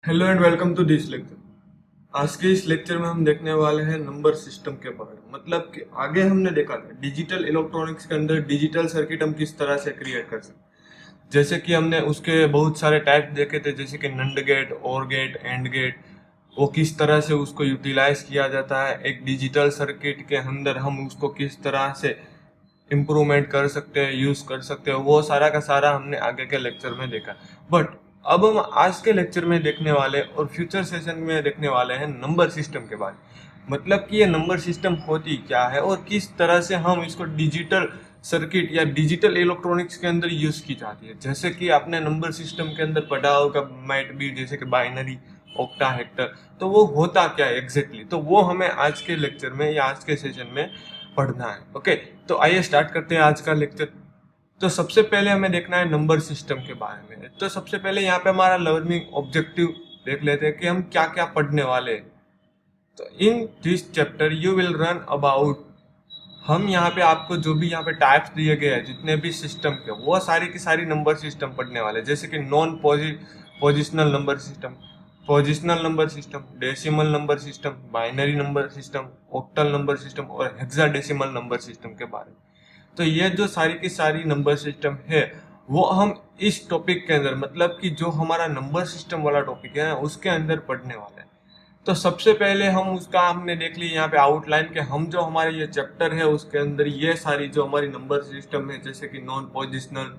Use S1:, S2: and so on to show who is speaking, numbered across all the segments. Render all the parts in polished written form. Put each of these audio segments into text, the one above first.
S1: Hello and welcome to this lecture. आज के इस लेक्चर में हम देखने वाले हैं नंबर सिस्टम के बारे में। मतलब कि आगे हमने देखा था डिजिटल इलेक्ट्रॉनिक्स के अंदर डिजिटल सर्किट हम किस तरह से क्रिएट कर सकते हैं। जैसे कि हमने उसके बहुत सारे टाइप देखे थे, जैसे कि नंड गेट, और गेट, एंड गेट। वो किस तरह से उसको यूटिलाइज किया जाता है एक डिजिटल सर्किट के अंदर, हम उसको किस तरह से इम्प्रूवमेंट कर सकते हैं, यूज कर सकते हैं, वो सारा का सारा हमने आगे के लेक्चर में देखा। बट अब हम आज के लेक्चर में देखने वाले और फ्यूचर सेशन में देखने वाले हैं नंबर सिस्टम के बारे में। मतलब कि ये नंबर सिस्टम होती क्या है और किस तरह से हम इसको डिजिटल सर्किट या डिजिटल इलेक्ट्रॉनिक्स के अंदर यूज की जाती है। जैसे कि आपने नंबर सिस्टम के अंदर पढ़ा होगा, माइट बी, जैसे कि बाइनरी, ऑक्टा, हेक्टर। तो वो होता क्या है एग्जैक्टली, तो वो हमें आज के लेक्चर में या आज के सेशन में पढ़ना है। ओके, तो आइए स्टार्ट करते हैं आज का लेक्चर। तो सबसे पहले हमें देखना है नंबर सिस्टम के बारे में। तो सबसे पहले यहाँ पे हमारा लर्निंग ऑब्जेक्टिव देख लेते हैं कि हम क्या क्या पढ़ने वाले हैं। तो in this chapter you will run about, हम यहाँ पे आपको जो भी यहाँ पे टाइप्स दिए गए हैं जितने भी सिस्टम के, वो सारी की सारी नंबर सिस्टम पढ़ने वाले हैं। जैसे कि non positional number system, positional number system, decimal number system, binary number system, octal number system और हेक्साडेसिमल नंबर सिस्टम के बारे में। तो ये जो सारी की सारी नंबर सिस्टम है वो हम इस टॉपिक के अंदर, मतलब कि जो हमारा नंबर सिस्टम वाला टॉपिक है उसके अंदर पढ़ने वाले हैं। तो सबसे पहले हम उसका हमने देख लिया यहाँ पे आउटलाइन के, हम जो हमारे ये चैप्टर है उसके अंदर ये सारी जो हमारी नंबर सिस्टम है, जैसे कि non positional,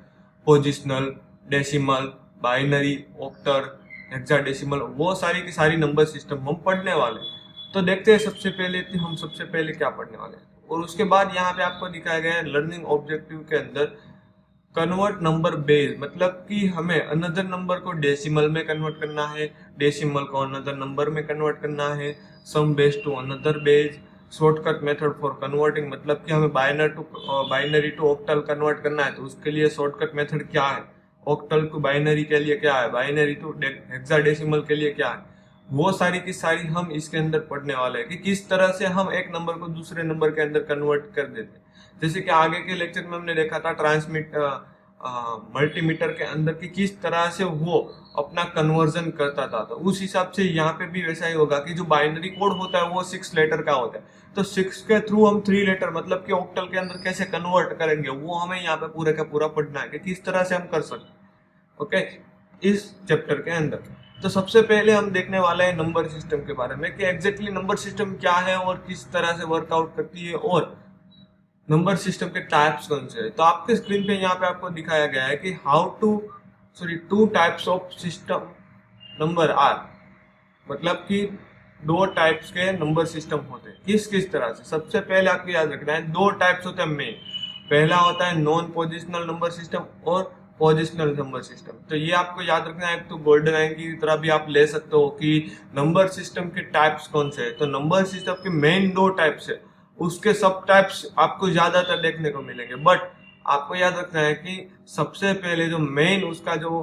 S1: positional, decimal, binary, octal, hexadecimal, वो सारी की सारी नंबर सिस्टम हम पढ़ने वाले हैं। तो देखते हैं सबसे पहले कि हम सबसे पहले क्या पढ़ने वाले हैं। और उसके बाद यहाँ पे आपको दिखाया गया है लर्निंग ऑब्जेक्टिव के अंदर कन्वर्ट नंबर बेस, मतलब कि हमें अनदर नंबर को डेसिमल में कन्वर्ट करना है, डेसिमल को अनदर नंबर में कन्वर्ट करना है, some base to another base, shortcut method for converting, मतलब कि हमें बाइनरी टू ऑक्टल कन्वर्ट करना है तो उसके लिए शॉर्टकट मेथड क्या है, ऑक्टल टू बाइनरी के लिए क्या है, बाइनरी टू हेक्साडेसिमल के लिए क्या है। वो सारी की सारी हम इसके अंदर पढ़ने वाले हैं कि किस तरह से हम एक नंबर को दूसरे नंबर के अंदर कन्वर्ट कर देते हैं। जैसे कि आगे के लेक्चर में हमने देखा था ट्रांसमिट मल्टीमीटर के अंदर कि किस तरह से वो अपना कन्वर्जन करता था। तो उस हिसाब से यहाँ पे भी वैसा ही होगा कि जो बाइनरी कोड होता है वो 6 लेटर का होता है, तो 6 के थ्रू हम 3 लेटर, मतलब कि ऑक्टल के अंदर कैसे कन्वर्ट करेंगे, वो हमें यहाँ पे पूरे का पूरा पढ़ना है कि किस तरह से हम कर सकते हैं। ओके, इस चैप्टर के अंदर तो सबसे पहले हम देखने वाले हैं नंबर सिस्टम के बारे में कि एग्जैक्टली नंबर सिस्टम क्या है और किस तरह से वर्कआउट करती है, और नंबर सिस्टम के टाइप्स कौन से हैं। तो आपके स्क्रीन पे यहाँ पे आपको दिखाया गया है कि how to, sorry, 2 types of system number are, मतलब कि 2 टाइप्स के नंबर सिस्टम होते हैं। किस किस तरह से, सबसे पहले आपको याद रखना है 2 टाइप्स होते हैं मेन। पहला होता है नॉन पोजिशनल नंबर सिस्टम और पोजिशनल नंबर सिस्टम। तो ये आपको याद रखना है, तो गोल्डन लाइन की तरह भी आप ले सकते हो कि नंबर सिस्टम के टाइप्स कौन से हैं। तो नंबर सिस्टम के मेन 2 टाइप्स है, उसके सब टाइप्स आपको ज्यादातर देखने को मिलेंगे, बट आपको याद रखना है कि सबसे पहले जो मेन उसका जो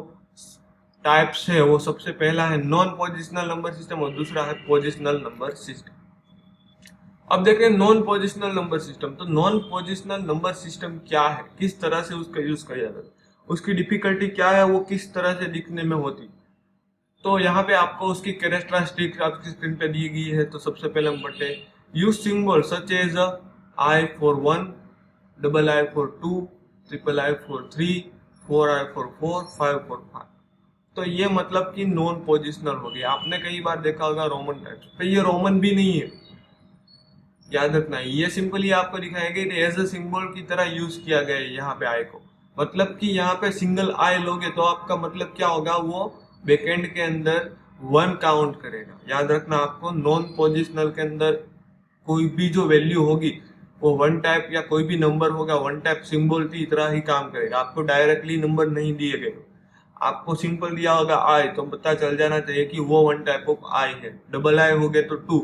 S1: टाइप्स है वो सबसे पहला है नॉन पोजिशनल नंबर सिस्टम और दूसरा है पोजिशनल नंबर सिस्टम। अब देखें नॉन पोजिशनल नंबर सिस्टम। तो नॉन पोजिशनल नंबर सिस्टम क्या है, किस तरह से उसका यूज किया जाता है, उसकी डिफिकल्टी क्या है, वो किस तरह से दिखने में होती। तो यहाँ पे आपको उसकी कैरेक्टरिस्टिक आपकी स्क्रीन पे दी गई है। तो सबसे पहले हम पढ़ते हैं use symbol such as I for 1, double I for 2, triple I for 3, 4 I for 4, 5 for 5। तो ये मतलब कि नॉन पोजिशनल हो गया। आपने कई बार देखा होगा रोमन टाइप्स पे, ये रोमन भी नहीं है, याद रखना है। ये सिंपली आपको दिखाया गया एज अ सिंबल की तरह यूज किया गया है यहाँ पे आई को। मतलब कि यहाँ पे सिंगल आई लोगे तो आपका मतलब क्या होगा, वो बैकएंड के अंदर 1 काउंट करेगा। याद रखना आपको, नॉन पोजिशनल के अंदर कोई भी जो वैल्यू होगी वो 1 टाइप या कोई भी नंबर होगा 1 टाइप सिंबल की तरह ही काम करेगा। आपको डायरेक्टली नंबर नहीं दिए गए, आपको सिंपल दिया होगा आई तो पता चल जाना चाहिए कि वो 1 टाइप ऑफ आई है। डबल आई हो गए तो 2,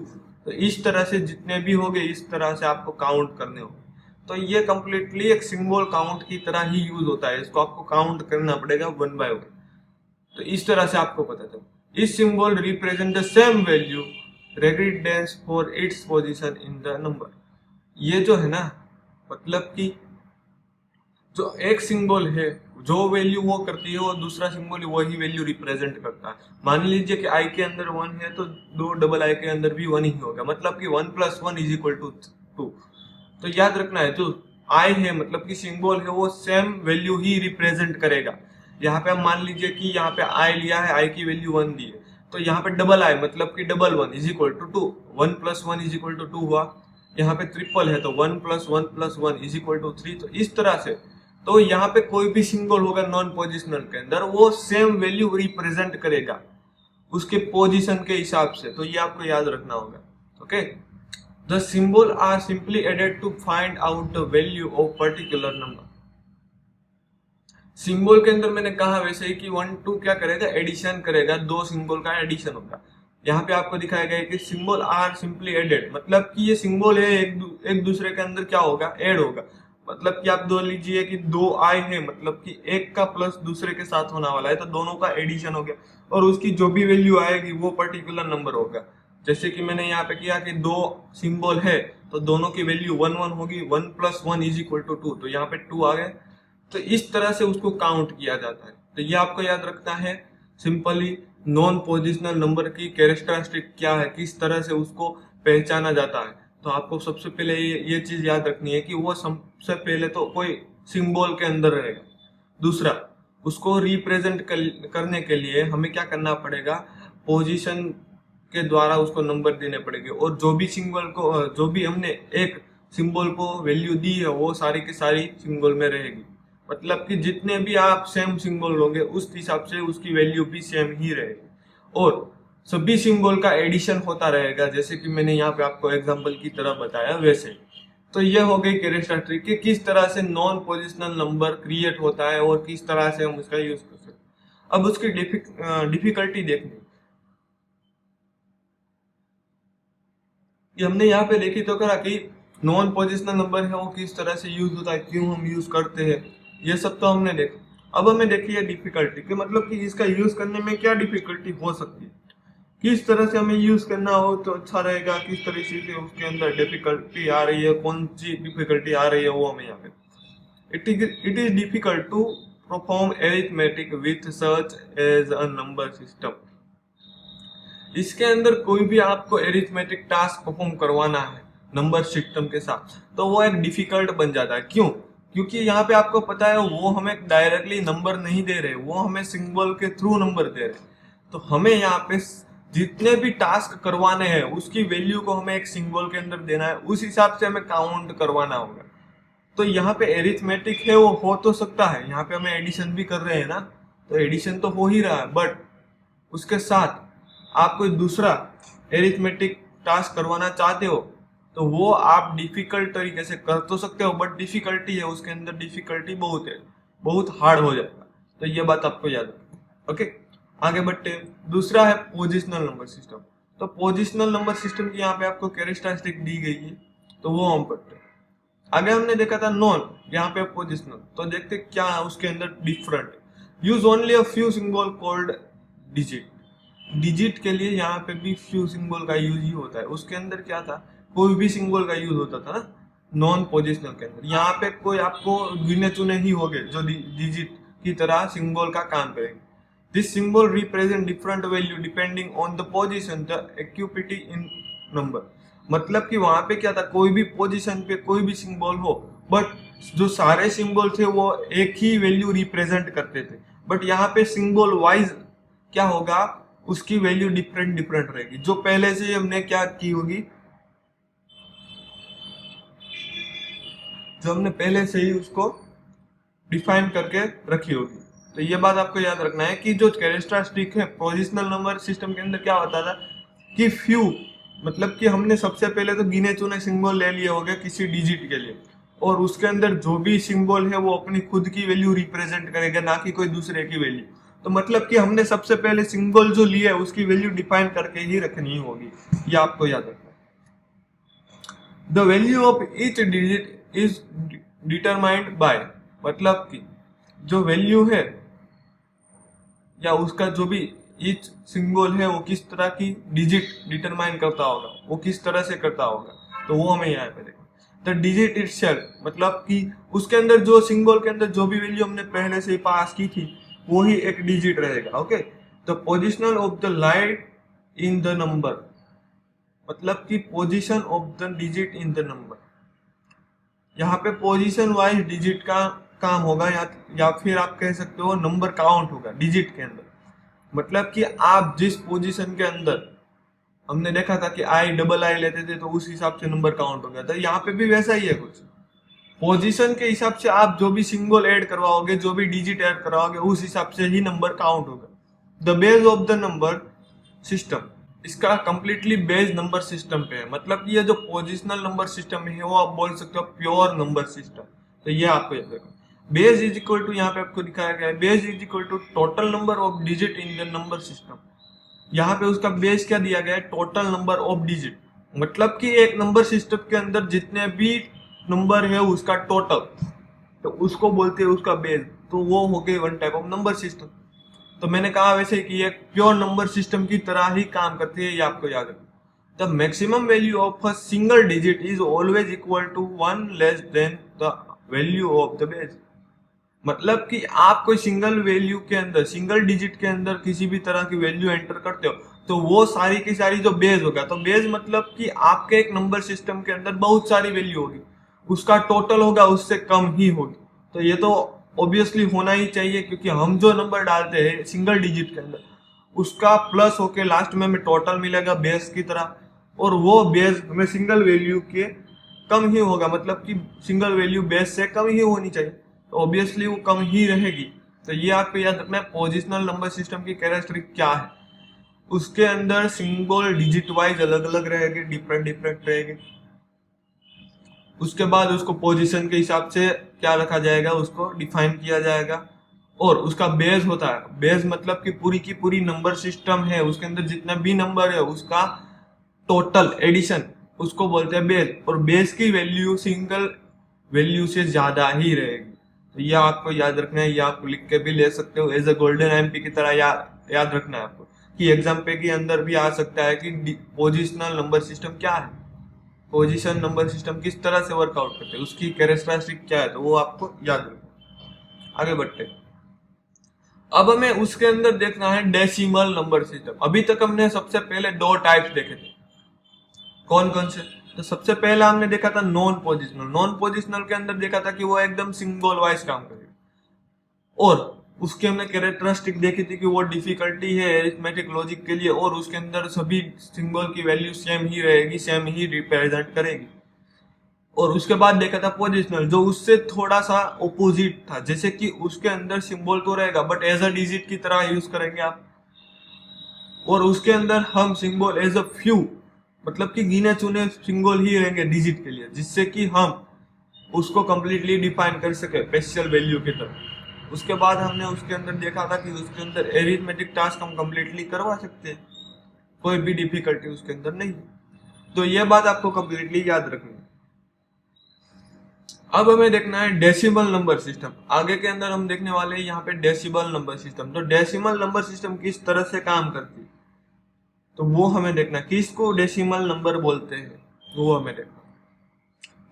S1: तो इस तरह से जितने भी हो गए इस तरह से आपको काउंट करने होंगे। तो ये कम्प्लीटली एक सिंबल काउंट की तरह ही यूज होता है, इसको आपको काउंट करना पड़ेगा 1 बाय 1। तो इस तरह से आपको पता चले इस symbol represent the same value regardless for its position in the number. ये जो है ना, मतलब कि जो एक सिंबल है जो वैल्यू वो करती है वो दूसरा सिंबल वही वैल्यू रिप्रेजेंट करता है। मान लीजिए कि आई के अंदर 1 है तो दो डबल आई के अंदर भी 1 ही होगा, मतलब कि 1 + 1 = 2। तो याद रखना है, जो आई है मतलब कि सिंबल है वो सेम वैल्यू ही रिप्रेजेंट करेगा। यहाँ पे हम मान लीजिए कि यहाँ पे आई लिया है, आई की वैल्यू 1 दी है, तो यहाँ पे डबल आई मतलब कि डबल 1 = 2, 1 + 1 = 2 हुआ। यहाँ पे ट्रिपल है तो 1 + 1 + 1 = 3। तो इस तरह से तो यहाँ पे कोई भी सिंबल होगा नॉन पोजिशनल के अंदर वो सेम वैल्यू रिप्रेजेंट करेगा उसके पोजीशन के हिसाब से। तो ये आपको याद रखना होगा। Okay, the symbol are simply added to find out the value of particular number. Symbol के अंदर मैंने कहा वैसे ही कि 1 2 क्या करेगा, एडिशन करेगा, दो सिंबल का एडिशन होगा। यहाँ पे आपको दिखाया गया है कि सिंबल आर सिंपली एडेड, मतलब कि ये सिंबल है एक दूसरे के अंदर क्या होगा, ऐड होगा। मतलब कि आप दो लीजिए कि 2 आई है, मतलब कि एक का प्लस दूसरे के साथ होने वाला है तो दोनों का एडिशन हो गया, और उसकी जो भी वैल्यू आएगी वो पर्टिकुलर नंबर होगा। जैसे कि मैंने यहाँ पे किया कि दो सिंबल है तो दोनों की वैल्यू 1 1 होगी, 1 + 1 = 2, तो यहाँ पे 2 आ गए। तो इस तरह से उसको काउंट किया जाता है। तो ये आपको याद रखना है सिंपली नॉन पोजिशनल नंबर की कैरेक्टरिस्टिक क्या है, किस तरह से उसको पहचाना जाता है। तो आपको सबसे पहले ये चीज याद रखनी है कि वो सबसे पहले तो कोई सिंबल के अंदर रहेगा। दूसरा, उसको रिप्रेजेंट करने के लिए हमें क्या करना पड़ेगा, पोजीशन के द्वारा उसको नंबर देने पड़ेंगे, और जो भी सिंबल को जो भी हमने एक सिंबल को वैल्यू दी है वो सारी की सारी सिंबल में रहेगी। मतलब कि जितने भी आप सेम सिंबल लोगे उस हिसाब से उसकी वैल्यू भी सेम ही रहेगी, और सभी सिंबल का एडिशन होता रहेगा, जैसे कि मैंने यहाँ पे आपको एग्जांपल की तरह बताया वैसे। तो ये हो गई कैरेक्टरिस्टिक कि किस तरह से नॉन पोजिशनल नंबर क्रिएट होता है और किस तरह से हम उसका यूज कर सकते हैं। अब उसकी डिफिकल्टी देखनी, ये हमने यहाँ पे देखी तो करा कि नॉन पोजिशनल नंबर है वो किस तरह से यूज होता है, क्यों हम यूज करते हैं, ये सब तो हमने देखा। अब हमें देखी है डिफिकल्टी कि मतलब कि इसका यूज करने में क्या डिफिकल्टी हो सकती है, किस तरह से हमें यूज करना हो तो अच्छा रहेगा, किस तरह से उसके अंदर डिफिकल्टी आ रही है, कौन सी डिफिकल्टी आ रही है वो हमें यहाँ पे। It is difficult to perform arithmetic with such as a number system. इसके अंदर कोई भी आपको एरिथमेटिक टास्क परफॉर्म करवाना है नंबर सिस्टम के साथ तो वो एक डिफिकल्ट बन जाता है। क्यों? क्योंकि यहाँ पे आपको पता है वो हमें डायरेक्टली नंबर नहीं दे रहे, वो हमें सिंबल के थ्रू नंबर दे रहे। तो हमें यहाँ पे जितने भी टास्क करवाने हैं उसकी वैल्यू को हमें एक सिंबल के अंदर देना है, उस हिसाब से हमें काउंट करवाना होगा। तो यहाँ पे एरिथमेटिक है वो हो तो सकता है, यहाँ पे हमें एडिशन भी कर रहे हैं ना, तो एडिशन तो हो ही रहा है, बट उसके साथ आप कोई दूसरा एरिथमेटिक टास्क करवाना चाहते हो तो वो आप डिफिकल्ट तरीके से कर तो सकते हो, बट डिफिकल्टी है उसके अंदर, डिफिकल्टी बहुत है, बहुत हार्ड हो जाएगा। तो ये बात आपको याद रखना। ओके, आगे बढ़ते हैं। दूसरा है पोजिशनल नंबर सिस्टम। तो पोजिशनल नंबर सिस्टम की यहाँ पे आपको कैरेक्टरिस्टिक दी गई है तो वो हम पढ़ते हैं। आगे हमने देखा था नॉन, यहाँ पे पोजिशनल, तो देखते क्या उसके अंदर different. Use only a few symbol called digit. Digit के लिए यहाँ पे भी फ्यू सिंबल का यूज ही होता है, उसके अंदर क्या था, कोई भी सिंबल का यूज होता था ना नॉन पोजिशनल के अंदर। यहाँ पे कोई आपको गिने चुने ही होंगे जो डिजिट की तरह सिंबल का काम करेंगे। This symbol represent different value depending on the position the occupy in number. मतलब कि वहां पे क्या था, कोई भी पोजिशन पे कोई भी सिंबल हो, बट जो सारे सिंबल थे वो एक ही वैल्यू रिप्रेजेंट करते थे। बट यहाँ पे सिंबल वाइज क्या होगा, उसकी वैल्यू डिफरेंट डिफरेंट रहेगी। जो पहले से हमने क्या की होगी, जो हमने पहले से ही उसको डिफाइन करके रखी होगी। तो ये बात आपको याद रखना है कि जो कैरेक्टरिस्टिक है पोजिशनल नंबर सिस्टम के अंदर क्या होता था कि फ्यू, मतलब कि हमने सबसे पहले तो गिने चुने सिंबल ले लिए होंगे किसी डिजिट के लिए, और उसके अंदर जो भी सिंबल है वो अपनी खुद की वैल्यू रिप्रेजेंट करेगा, ना कि कोई दूसरे की वैल्यू। तो मतलब कि हमने सबसे पहले सिंबल जो लिया है उसकी वैल्यू डिफाइन करके ही रखनी होगी, ये आपको याद रखना है। The value of each digit is determined by, मतलब कि जो वैल्यू है या उसका जो भी ईच सिंबल है वो किस तरह की डिजिट डिटरमाइन करता होगा, वो किस तरह से करता होगा, तो वो हमें यहाँ पे देखो। द डिजिट इटसेल्फ, मतलब कि उसके अंदर जो सिंबल के अंदर जो भी वैल्यू हमने पहले से ही पास की थी वो ही एक डिजिट रहेगा। Okay, the positional of the light in the number, मतलब कि position of the digit in the number, यहाँ पे पोजीशन वाइज डिजिट का काम होगा, या फिर आप कह सकते हो नंबर काउंट होगा डिजिट के अंदर। मतलब कि आप जिस पोजीशन के अंदर हमने देखा था कि आई डबल आई लेते थे तो उस हिसाब से नंबर काउंट हो गया था, यहाँ पे भी वैसा ही है कुछ। पोजीशन के हिसाब से आप जो भी सिंबल ऐड करवाओगे, जो भी डिजिट ऐड करवाओगे, उस हिसाब से ही नंबर काउंट होगा। The base of the number system, इसका कंप्लीटली बेस्ड नंबर सिस्टम पे है। मतलब कि ये जो पोजिशनल नंबर सिस्टम है वो आप बोल सकते हो प्योर नंबर सिस्टम। तो ये आपको याद रखना, बेस इज इक्वल टू, यहाँ पे आपको दिखाया गया है, base is equal to total number of digit in the number system. यहाँ पे उसका बेस क्या दिया गया है, टोटल नंबर ऑफ डिजिट, मतलब कि एक नंबर सिस्टम के अंदर जितने भी नंबर है उसका टोटल, तो उसको बोलते हैं उसका बेस। तो वो हो गए one type of number system. तो मैंने कहा वैसे कि ये प्योर नंबर सिस्टम की तरह ही काम करती है, ये आपको याद रखना। The maximum value of a single digit is always equal to 1 less than the value of the base. मतलब कि आप कोई सिंगल वैल्यू के अंदर, सिंगल डिजिट के अंदर किसी भी तरह की वैल्यू एंटर करते हो तो वो सारी की सारी जो बेस होगा, तो बेस मतलब कि आपके एक नंबर सिस्टम के अंदर बहुत सारी वैल्यू होगी, उसका टोटल होगा उससे कम ही होगी। तो ये तो ऑब्वियसली होना ही चाहिए, क्योंकि हम जो नंबर डालते हैं सिंगल डिजिट के अंदर उसका प्लस होके लास्ट में हमें टोटल मिलेगा बेस की तरह, और वो बेस हमें सिंगल वैल्यू के कम ही होगा, मतलब कि सिंगल वैल्यू बेस से कम ही होनी चाहिए, तो ऑब्वियसली वो कम ही रहेगी। तो ये आपको याद रखना है पोजिशनल नंबर सिस्टम की कैरेक्टरिस्टिक क्या है। उसके अंदर सिंबल डिजिट वाइज अलग अलग रहेंगे, डिफरेंट डिफरेंट रहेंगे। उसके बाद उसको पोजीशन के हिसाब से क्या रखा जाएगा, उसको डिफाइन किया जाएगा। और उसका बेस होता है, बेस मतलब कि पूरी की पूरी नंबर सिस्टम है, उसके अंदर जितना भी नंबर है उसका टोटल एडिशन, उसको बोलते हैं बेस। और बेस की वैल्यू सिंगल वैल्यू से ज्यादा ही रहेगी। तो यह आपको याद रखना है, या आप लिख के भी ले सकते हो एज अ गोल्डन एमपी की तरह। याद रखना है आपको कि एग्जाम पे के अंदर भी आ सकता है कि पोजिशनल नंबर सिस्टम क्या है, पोजीशन नंबर सिस्टम किस तरह से वर्कआउट करते हैं, उसकी कैरेक्टरिस्टिक क्या है, तो वो आपको याद रखना। आगे बढ़ते हैं, अब हमें उसके अंदर देखना है डेसिमल नंबर सिस्टम। अभी तक हमने सबसे पहले दो टाइप्स देखे थे, कौन कौन से? तो सबसे पहला हमने देखा था नॉन पोजिशनल। नॉन पोजिशनल के अंदर देखा था कि वो एकदम सिंबल वाइज काम करेगा, और उसके हमने कैरेक्टरिस्टिक देखी थी कि वो डिफिकल्टी है अरिथमेटिक लॉजिक के लिए, और उसके अंदर सभी सिंबल की वैल्यू सेम ही रहेगी, सेम ही रिप्रेजेंट करेगी। और उसके बाद देखा था पोजिशनल, जो उससे थोड़ा सा ओपोजिट था, जैसे कि उसके अंदर सिंबल तो रहेगा बट एज अ डिजिट की तरह यूज करेंगे आप, और उसके अंदर हम सिंबल एज अ फ्यू, मतलब कि गिने चुने सिंबल ही रहेंगे डिजिट के लिए, जिससे कि हम उसको कंप्लीटली डिफाइन कर सके स्पेशल वैल्यू की तरह। उसके बाद हमने उसके अंदर देखा था कि उसके अंदर एरिथमेटिक टास्क हम कंप्लीटली करवा सकते हैं, कोई भी डिफिकल्टी उसके अंदर नहीं। तो ये बात आपको कंप्लीटली याद रखनी है। अब हमें देखना है डेसिमल नंबर सिस्टम। आगे के अंदर हम देखने वाले हैं यहाँ पे डेसिमल नंबर सिस्टम। तो डेसिमल नंबर सिस्टम किस तरह से काम करती है तो वो हमें देखना, किसको डेसिमल नंबर बोलते हैं वो हमें देखना।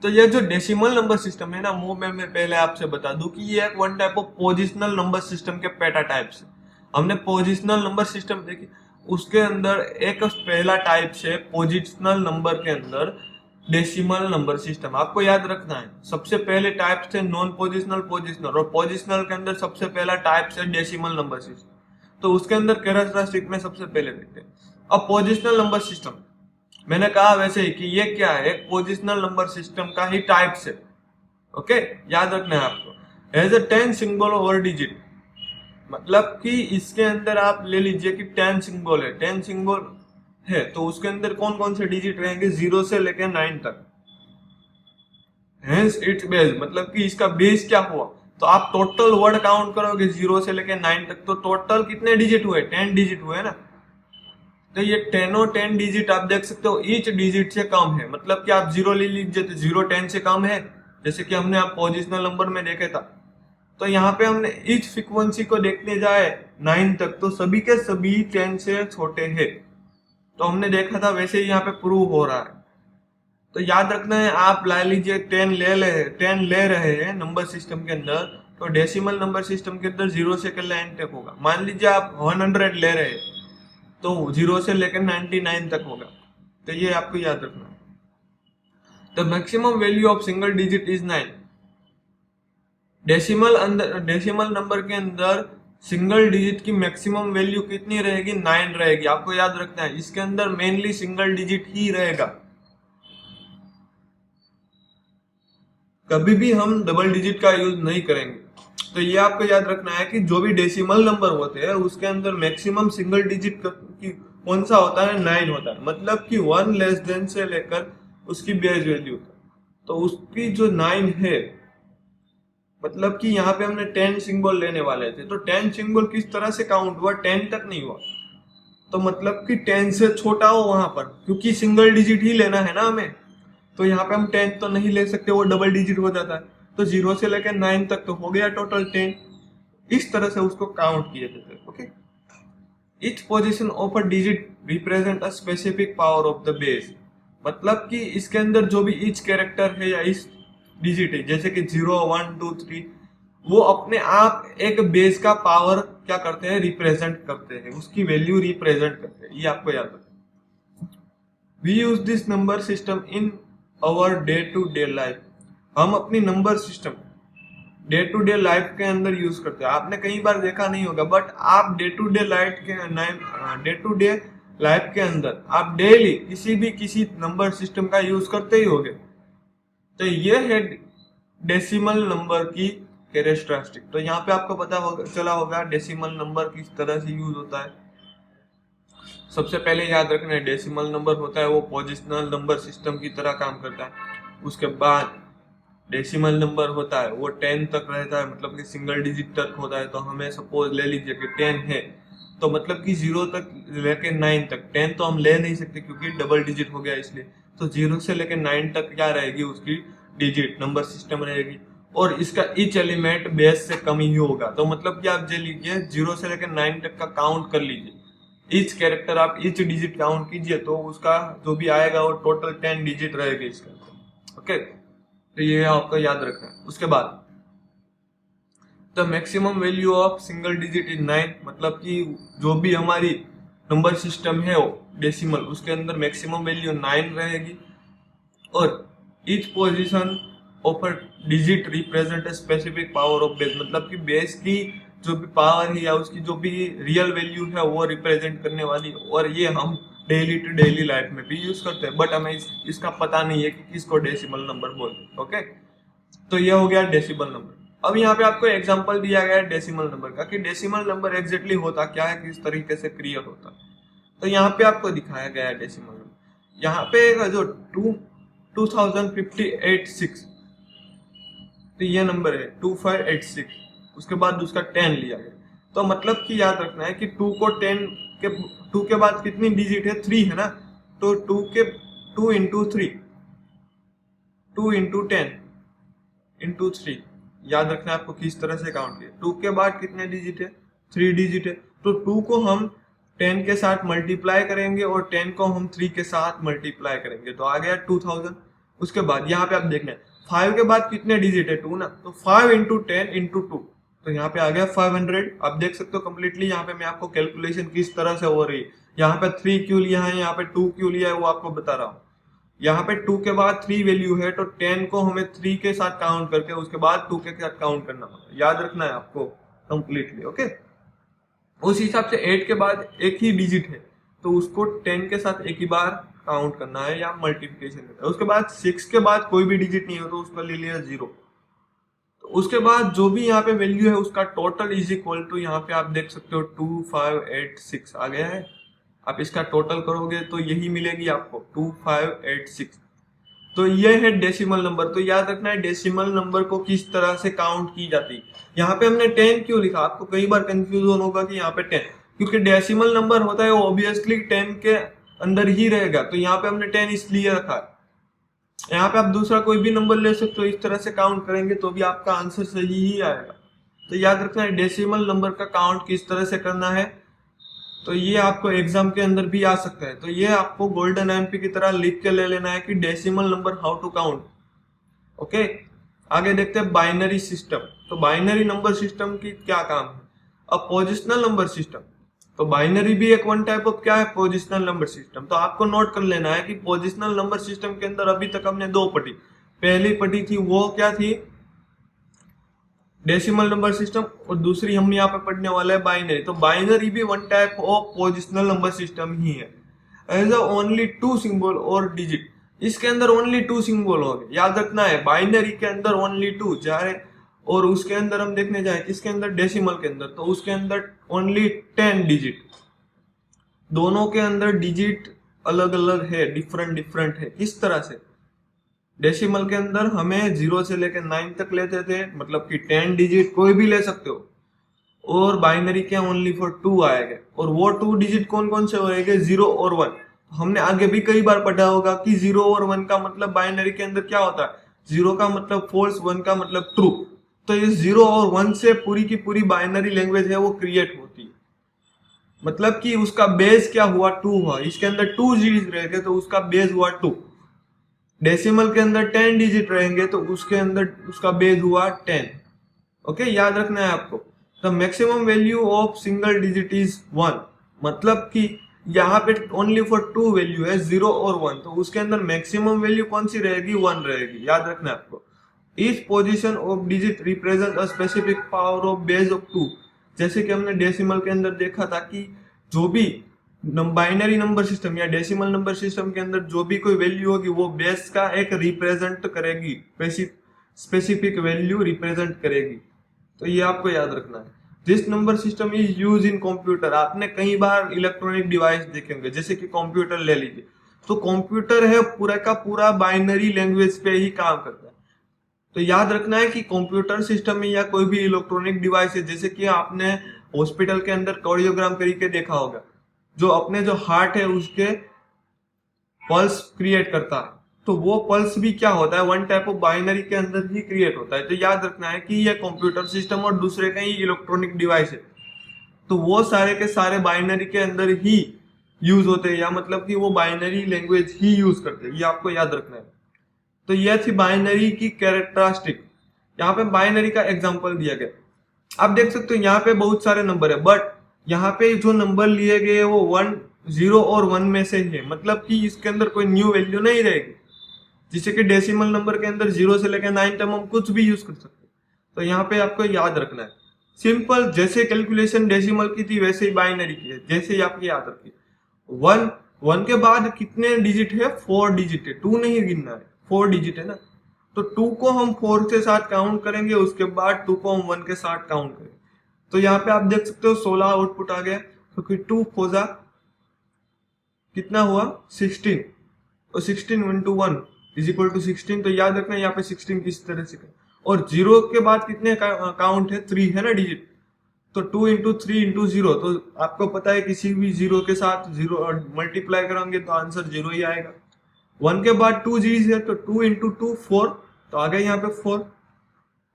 S1: तो ये जो डेसिमल नंबर सिस्टम है ना, वो मैं पहले आपसे बता दूं कि ये एक one type of positional number system के पेटा टाइप्स है। हमने पोजिशनल नंबर सिस्टम देखी, उसके अंदर एक पहला टाइप है पोजिशनल नंबर के अंदर डेसिमल नंबर सिस्टम। आपको याद रखना है सबसे पहले टाइप थे नॉन पोजिशनल, पोजिशनल, और पोजिशनल के अंदर सबसे पहला टाइप है डेसिमल नंबर सिस्टम। तो उसके अंदर कैरेक्टरिस्टिक में सबसे पहले देखते हैं। अब पोजिशनल नंबर सिस्टम, मैंने कहा वैसे ही कि ये क्या है, एक पोजिशनल नंबर सिस्टम का ही टाइप है। ओके, याद रखना है आपको एज अ 10 सिंबल और डिजिट, मतलब कि इसके अंदर आप ले लीजिए कि 10 सिंबल है, 10 सिंबल है तो उसके अंदर कौन कौन से डिजिट रहेंगे, 0 से लेकर 9 तक। हेंस इट्स बेस, मतलब कि इसका बेस क्या हुआ, तो आप टोटल वर्ड काउंट करोगे 0 से लेकर 9 तक, तो टोटल कितने डिजिट हुए, 10 डिजिट हुए ना। तो ये 10 डिजिट आप देख सकते हो ईच डिजिट से कम है, मतलब कि आप 0 ले लीजिए तो 0 10 से कम है, जैसे कि हमने आप पोजिशनल नंबर में देखे था। तो यहाँ पे हमने ईच फ्रीक्वेंसी को देखने जाए 9 तक तो सभी के सभी 10 से छोटे हैं। तो हमने देखा था वैसे ही यहाँ पे प्रूव हो रहा है। तो याद रखना है, आप ला लीजिए 10 ले रहे हैं नंबर सिस्टम के अंदर, तो डेसिमल नंबर सिस्टम के अंदर 0 से लेकर 9 तक होगा। मान लीजिए आप 100 ले रहे हैं तो 0 से लेकर 99 तक होगा। तो ये आपको याद रखना है। The maximum value of single digit is 9। Decimal number के अंदर सिंगल डिजिट की मैक्सिमम वैल्यू कितनी रहेगी? 9 रहेगी। आपको याद रखना है इसके अंदर मेनली सिंगल डिजिट ही रहेगा, कभी भी हम डबल डिजिट का यूज नहीं करेंगे। तो ये आपको याद रखना है कि जो भी डेसिमल नंबर होते हैं उसके अंदर मैक्सिमम सिंगल डिजिट कौन सा होता है? 9 होता है। मतलब कि 1 लेस देन से लेकर उसकी बेस वैल्यू, तो उसकी जो 9 है, मतलब कि यहाँ पे हमने 10 सिंबल लेने वाले थे, तो 10 सिंबल किस तरह से काउंट हुआ? 10 तक नहीं हुआ, तो मतलब कि 10 से छोटा हो वहां पर, क्योंकि सिंगल डिजिट ही लेना है ना हमें। तो यहाँ पे हम 10 तो नहीं ले सकते, वो डबल डिजिट हो जाता है। तो 0 से लेकर 9 तक तो हो गया टोटल 10। इस तरह से उसको काउंट किए जाते हैं। Okay, each position of a digit represent a specific power of the base. मतलब कि इसके अंदर जो भी ईच कैरेक्टर है या इस डिजिट है, जैसे कि 0 1 2 3, वो अपने आप एक बेस का पावर क्या करते हैं? रिप्रेजेंट करते हैं, उसकी वैल्यू रिप्रेजेंट करते हैं। ये आपको याद रखना। We use this number system in our day to day life. हम अपनी number system day to day life के अंदर यूज करते हैं। आपने कई बार देखा नहीं होगा, बट आप डे टू डे लाइफ के अंदर आप डेली किसी नंबर सिस्टम का यूज करते ही होगे। तो ये है डेसिमल नंबर की कैरेक्टरिस्टिक। तो यहाँ पे आपको पता होगा, चला होगा डेसिमल नंबर किस तरह से यूज होता है। सबसे पहले याद रखना है डेसिमल नंबर होता है वो पोजिशनल नंबर सिस्टम की तरह काम करता है। उसके बाद डेसिमल नंबर होता है वो 10 तक रहता है, मतलब कि सिंगल डिजिट तक होता है। तो हमें सपोज ले लीजिए कि 10 है, तो मतलब कि 0 तक लेके 9 तक, 10 तो हम ले नहीं सकते क्योंकि डबल डिजिट हो गया इसलिए। तो 0 से लेके 9 तक क्या रहेगी? उसकी डिजिट नंबर सिस्टम रहेगी, और इसका ईच एलिमेंट बेस से कम ही होगा। तो मतलब कि आप जे लीजिए 0 से लेकर 9 तक का काउंट कर लीजिए, ईच कैरेक्टर आप ईच डिजिट काउंट कीजिए, तो उसका जो भी आएगा वो टोटल 10 डिजिट रहेगा इसका। ओके, तो ये आपको याद रखना है। उसके बाद the maximum value of single digit is 9। मतलब कि जो भी हमारी नंबर सिस्टम है वो डेसिमल, उसके अंदर मैक्सिमम वैल्यू 9 रहेगी, और each position of a digit represent a specific power of base. मतलब कि बेस की जो भी पावर है या उसकी जो भी रियल वैल्यू है वो रिप्रेजेंट करने वाली। और ये हम डेली टू डेली लाइफ में भी यूज करते हैं, बट हमें इसका पता नहीं है कि किसको डेसिमल नंबर बोलते हैं। ओके, तो ये हो गया डेसिमल नंबर। अब यहाँ पे आपको एग्जांपल दिया गया है डेसिमल नंबर का, कि डेसिमल नंबर एग्जैक्टली होता क्या है, किस तरीके से क्रिएट होता है। तो यहाँ पे आपको दिखाया गया है डेसिमल नंबर। यहाँ पे जो 2586, तो ये नंबर है 2586, उसके बाद उसका 10 लिया गया। तो मतलब कि याद रखना है कि 2 को 10 के 2 के बाद कितनी डिजिट है? 3 है ना। तो 2 इंटू 3, 2 इंटू 10 इंटू 3, याद रखना है आपको किस तरह से काउंट किया। 2 के बाद कितने डिजिट है? 3 डिजिट है। तो 2 को हम 10 के साथ मल्टीप्लाई करेंगे और 10 को हम 3 के साथ मल्टीप्लाई करेंगे, तो आ गया 2000। उसके बाद यहाँ पे आप देखना है 5 के बाद कितने डिजिट है? 2 ना। तो 5 इंटू 10 इंटू 2, तो यहाँ पे आ गया 500। आप देख सकते हो कंप्लीटली यहाँ पे मैं आपको कैलकुलेशन किस तरह से हो रही है। यहाँ पे 3 क्यों लिया है, यहाँ पे 2 क्यों लिया है, वो आपको बता रहा हूँ। यहाँ पे 2 के बाद 3 वैल्यू है, तो 10 को हमें 3 के साथ काउंट करके उसके बाद 2 के साथ काउंट करना होगा। याद रखना है आपको कंप्लीटली। ओके, उस हिसाब से 8 के बाद एक ही डिजिट है, तो उसको 10 के साथ एक ही बार काउंट करना है या मल्टीप्लिकेशन करना है। उसके बाद 6 के बाद कोई भी डिजिट नहीं हो तो उसका ले लिया 0। तो उसके बाद जो भी यहाँ पे वैल्यू है उसका टोटल इज इक्वल टू, यहाँ पे आप देख सकते हो 2586 आ गया है। आप इसका टोटल करोगे तो यही मिलेगी आपको 2586। तो ये है डेसिमल नंबर। तो याद रखना है डेसिमल नंबर को किस तरह से काउंट की जाती है। यहाँ पे हमने 10 क्यों लिखा? आपको कई बार कंफ्यूजन होगा कि यहाँ पे 10, क्योंकि डेसिमल नंबर होता है वो ऑब्वियसली 10 के अंदर ही रहेगा, तो यहाँ पे हमने 10 इसलिए रखा है। यहाँ पे आप दूसरा कोई भी नंबर ले सकते हो, इस तरह से काउंट करेंगे तो भी आपका आंसर सही ही आएगा। तो याद रखना है डेसिमल नंबर का काउंट किस तरह से करना है। तो ये आपको एग्जाम के अंदर भी आ सकता है। तो ये आपको गोल्डन एमपी की तरह लिख के ले लेना है कि decimal number how to count. Okay, आगे देखते हैं बाइनरी सिस्टम। तो बाइनरी नंबर सिस्टम की क्या काम है? अब पोजिशनल नंबर सिस्टम, तो बाइनरी भी एक वन टाइप ऑफ क्या है, पोजिशनल नंबर सिस्टम। तो आपको नोट कर लेना है कि पोजिशनल नंबर सिस्टम के अंदर अभी तक हमने दो पढ़ी। पहली पढ़ी थी वो क्या थी, डेसिमल नंबर सिस्टम, और दूसरी हम यहाँ पे पढ़ने वाले हैं बाइनरी। तो बाइनरी भी one type of positional number system ही है। एज ओनली टू सिंबल और डिजिट, इसके अंदर ओनली टू सिंबल होंगे, याद रखना है। बाइनरी के अंदर ओनली टू जाए, और उसके अंदर हम देखने जाए किसके अंदर, डेसिमल के अंदर, तो उसके अंदर ओनली 10 डिजिट। दोनों के अंदर डिजिट अलग अलग है, डिफरेंट डिफरेंट है। किस तरह से? डेसिमल के अंदर हमें 0 से लेकर 9 तक लेते थे, मतलब कि 10 डिजिट कोई भी ले सकते हो, और बाइनरी के ओनली फॉर 2 आएगा। और वो 2 डिजिट कौन कौन से होंगे, 0 और 1। हमने आगे भी कई बार पढ़ा होगा कि 0 और 1 का मतलब बाइनरी के अंदर क्या होता है, 0 का मतलब फॉल्स, 1 का मतलब ट्रू। तो ये 0 और 1 से पूरी की पूरी बाइनरी लैंग्वेज है वो क्रिएट होती है। मतलब कि उसका बेस क्या हुआ, 2 हुआ। इसके अंदर 2 डिजिट रहेंगे तो उसका बेस हुआ 2। डेसिमल के अंदर 10 डिजिट रहेंगे तो उसके अंदर उसका बेस हुआ 10। ओके, याद रखना है आपको। The maximum value of single digit is 1, मतलब कि यहाँ पे ओनली फॉर 2 वैल्यू है, 0 और 1, तो उसके अंदर मैक्सिमम वैल्यू कौन सी रहेगी, 1 रहेगी। याद रखना है आपको। Each position of digit represent a specific power of base of 2। जैसे कि हमने डेसिमल के अंदर देखा था कि जो भी बाइनरी नंबर सिस्टम या डेसिमल नंबर सिस्टम के अंदर जो भी कोई वैल्यू होगी वो बेस का एक रिप्रेजेंट करेगी, स्पेसिफिक वैल्यू रिप्रेजेंट करेगी। तो ये आपको याद रखना है। This number system is use in computer. आपने कई बार इलेक्ट्रॉनिक डिवाइस देखे होंगे, जैसे कि कंप्यूटर ले लीजिए। तो कंप्यूटर है पूरा का पूरा बाइनरी लैंग्वेज पे ही काम करता है। तो याद रखना है कि कंप्यूटर सिस्टम में या कोई भी इलेक्ट्रॉनिक डिवाइस है, जैसे कि आपने हॉस्पिटल के अंदर कार्डियोग्राम करके देखा होगा, जो अपने जो हार्ट है उसके पल्स क्रिएट करता है, तो वो पल्स भी क्या होता है, वन टाइप ऑफ बाइनरी के अंदर ही क्रिएट होता है। तो याद रखना है कि ये कंप्यूटर सिस्टम और दूसरे कई इलेक्ट्रॉनिक डिवाइस है, तो वो सारे के सारे बाइनरी के अंदर ही यूज होते हैं, या मतलब कि वो बाइनरी लैंग्वेज ही यूज करते हैं। ये आपको याद रखना है। तो यह थी बाइनरी की कैरेक्टरिस्टिक। यहाँ पे बाइनरी का एग्जांपल दिया गया। आप देख सकते हो यहाँ पे बहुत सारे नंबर है, बट यहाँ पे जो नंबर लिए गए वो 1, 0 और 1 में से ही है, मतलब कि इसके अंदर कोई न्यू वैल्यू नहीं रहेगी। जिससे कि डेसिमल नंबर के अंदर 0 से लेकर 9 तक हम कुछ भी यूज कर सकते हैं। तो यहाँ पे आपको याद रखना है, सिंपल जैसे कैलकुलेशन डेसिमल की थी वैसे ही बाइनरी की है, जैसे ही आपकी याद रखिए। 1 के बाद कितने डिजिट है, 4 डिजिट है, 2 नहीं गिनना है, 4 डिजिट है ना। तो 2 को हम 4 के साथ काउंट करेंगे, उसके बाद 2 को हम 1 के साथ काउंट करेंगे। तो यहाँ पे आप देख सकते हो 16 आउटपुट आ गया, क्योंकि 2 फोजा कितना हुआ, 16, और 16 इंटू 1 इज इक्वल टू 16। तो याद रखना यहाँ पे 16 किस तरह से कर, और 0 के बाद कितने काउंट है, 3 है ना डिजिट। तो 2 इंटू 3 इंटू 0, तो आपको पता है किसी भी 0 के साथ 0 मल्टीप्लाई करेंगे तो आंसर 0 ही आएगा। 1 के बाद 2 जीज है, तो 2 इंटू 2 4, तो आ गया यहाँ पे 4।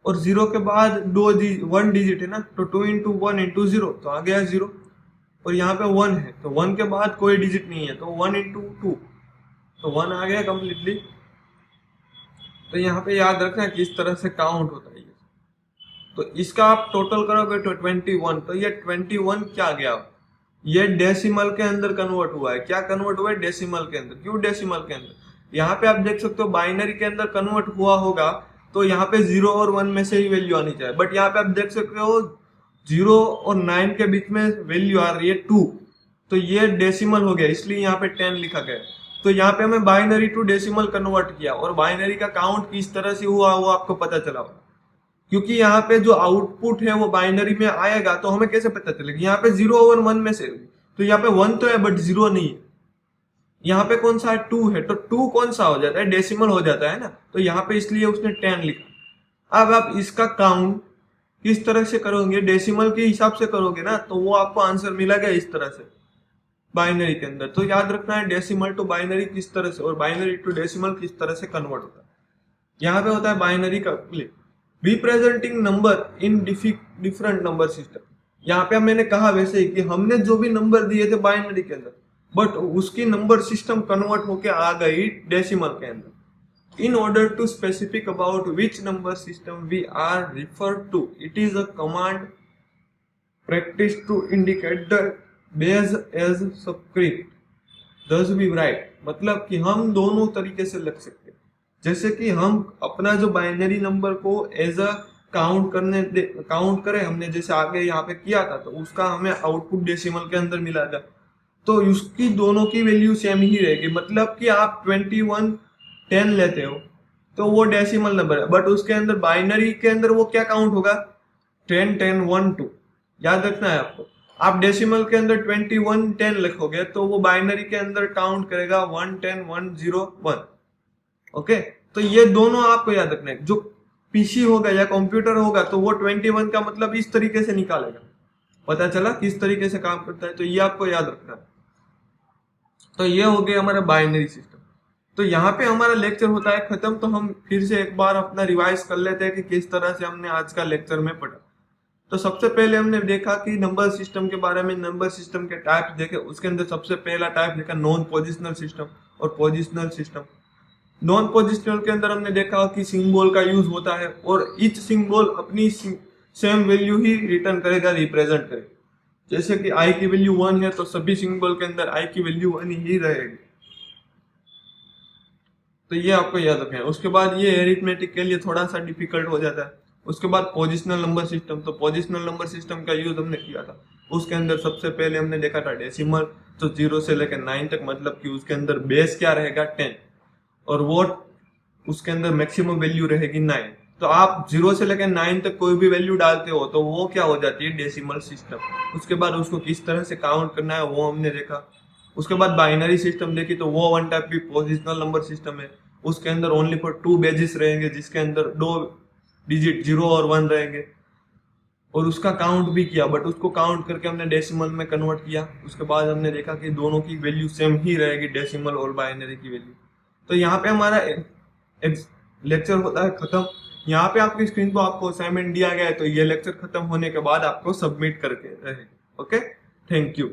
S1: और 0 के बाद 1 डिजिट है ना, तो 2 इंटू 1 इंटू 0, तो आ गया 0। और यहाँ पे 1 है, तो 1 के बाद कोई डिजिट नहीं है, तो 1 इंटू 2, तो 1 आ गया कंप्लीटली। तो यहाँ पे याद रखना किस तरह से काउंट होता है। तो इसका आप टोटल करोगे तो 21। तो ये 21 क्या गया, ये डेसिमल के अंदर कन्वर्ट हुआ है। क्या कन्वर्ट हुआ है, डेसिमल के अंदर। क्यों डेसिमल के अंदर, यहाँ पे आप देख सकते हो बाइनरी के अंदर कन्वर्ट हुआ होगा तो यहाँ पे 0 और 1 में से ही वैल्यू आनी चाहिए, बट यहाँ पे आप देख सकते हो 0 और 9 के बीच में वैल्यू आ रही है 2, तो ये डेसिमल हो गया, इसलिए यहाँ पे 10 लिखा गया। तो यहाँ पे हमें बाइनरी टू डेसिमल कन्वर्ट किया, और बाइनरी का काउंट किस तरह से हुआ वो आपको पता चला होगा, क्योंकि यहाँ पे जो आउटपुट है वो बाइनरी में आएगा, तो हमें कैसे पता चलेगा, यहाँ पे 0 और 1 में से, तो यहाँ पे 1 तो है बट 0 नहीं है। यहाँ पे कौन सा है, 2 है, तो 2 कौन सा हो जाता है, डेसिमल हो जाता है ना, तो यहाँ पे इसलिए उसने 10 लिखा। अब आप इसका काउंट किस तरह से करोगे, डेसिमल के हिसाब से करोगे ना, तो वो आपको आंसर मिलेगा इस तरह से बाइनरी के अंदर। तो याद रखना है डेसिमल टू बाइनरी किस तरह से और बाइनरी टू डेसिमल किस तरह से कन्वर्ट होता है। यहाँ पे होता है बाइनरी का representing number in different number system. यहाँ पे मैंने कहा वैसे ही कि हमने जो भी नंबर दिए थे बाइनरी के अंदर, बट उसकी नंबर सिस्टम कन्वर्ट होके आ गई डेसिमल के अंदर। In order to specific about which number system we are refer to, it is a common practice to indicate the base as subscript thus we write। मतलब कि हम दोनों तरीके से लिख सकते हैं। जैसे कि हम अपना जो बाइनरी नंबर को एज अ काउंट करें हमने, जैसे आगे यहाँ पे किया था, तो उसका हमें आउटपुट डेसिमल के अंदर मिला था, तो उसकी दोनों की वैल्यू सेम ही रहेगी। मतलब कि आप 2110 लेते हो तो वो डेसिमल नंबर है, बट उसके अंदर बाइनरी के अंदर वो क्या काउंट होगा, 10 10 1 2। याद रखना है आपको। आप डेसिमल के अंदर 2110 लिखोगे तो वो बाइनरी के अंदर काउंट करेगा 110 101। ओके, तो ये दोनों आपको याद रखना है। जो पीसी होगा या कंप्यूटर होगा तो वो 21 का मतलब इस तरीके से निकालेगा। पता चला किस तरीके से काम करता है, तो ये आपको याद रखना है। तो ये हो गया हमारा बाइनरी सिस्टम। तो यहाँ पे हमारा लेक्चर होता है खत्म। तो हम फिर से एक बार अपना रिवाइज कर लेते हैं कि किस तरह से हमने आज का लेक्चर में पढ़ा। तो सबसे पहले हमने देखा कि नंबर सिस्टम के बारे में, नंबर सिस्टम के टाइप्स देखे। उसके अंदर सबसे पहला टाइप देखा नॉन पोजिशनल सिस्टम और पोजिशनल सिस्टम। नॉन पोजिशनल के अंदर हमने देखा कि सिंबल का यूज होता है और ईच सिंबल अपनी सेम वैल्यू ही रिटर्न करेगा, रिप्रेजेंट करेगा। जैसे कि आई की वैल्यू 1 है तो सभी सिंबल के अंदर आई की वैल्यू 1 ही रहेगी। तो ये आपको याद रखना है। उसके बाद ये एरिथमेटिक के लिए थोड़ा सा डिफिकल्ट हो जाता है। उसके बाद पोजिशनल नंबर सिस्टम। तो पोजिशनल नंबर सिस्टम का यूज हमने किया था। उसके अंदर सबसे पहले हमने देखा था डेसिमल, तो 0 से लेकर 9 तक, मतलब कि उसके अंदर बेस क्या रहेगा 10, और वो उसके अंदर मैक्सिमम वैल्यू रहेगी 9। तो आप 0 से लेकर 9 तक कोई भी वैल्यू डालते हो तो वो क्या हो जाती है, डेसिमल सिस्टम। उसके बाद उसको किस तरह से काउंट करना है वो हमने देखा। उसके बाद बाइनरी सिस्टम देखी, तो वो वन टाइप की पोजिशनल नंबर सिस्टम है। उसके अंदर ओनली फॉर 2 बेजिस रहेंगे, जिसके अंदर 2 डिजिट 0 और 1 रहेंगे, और उसका काउंट भी किया, बट उसको काउंट करके हमने डेसिमल में कन्वर्ट किया। उसके बाद हमने देखा कि दोनों की वैल्यू सेम ही रहेगी, डेसिमल और बाइनरी की वैल्यू। तो यहाँ पे हमारा लेक्चर होता है खत्म। यहाँ पे आपकी स्क्रीन पर आपको असाइनमेंट दिया गया है, तो ये लेक्चर खत्म होने के बाद आपको सबमिट करके रहे। Okay, thank you.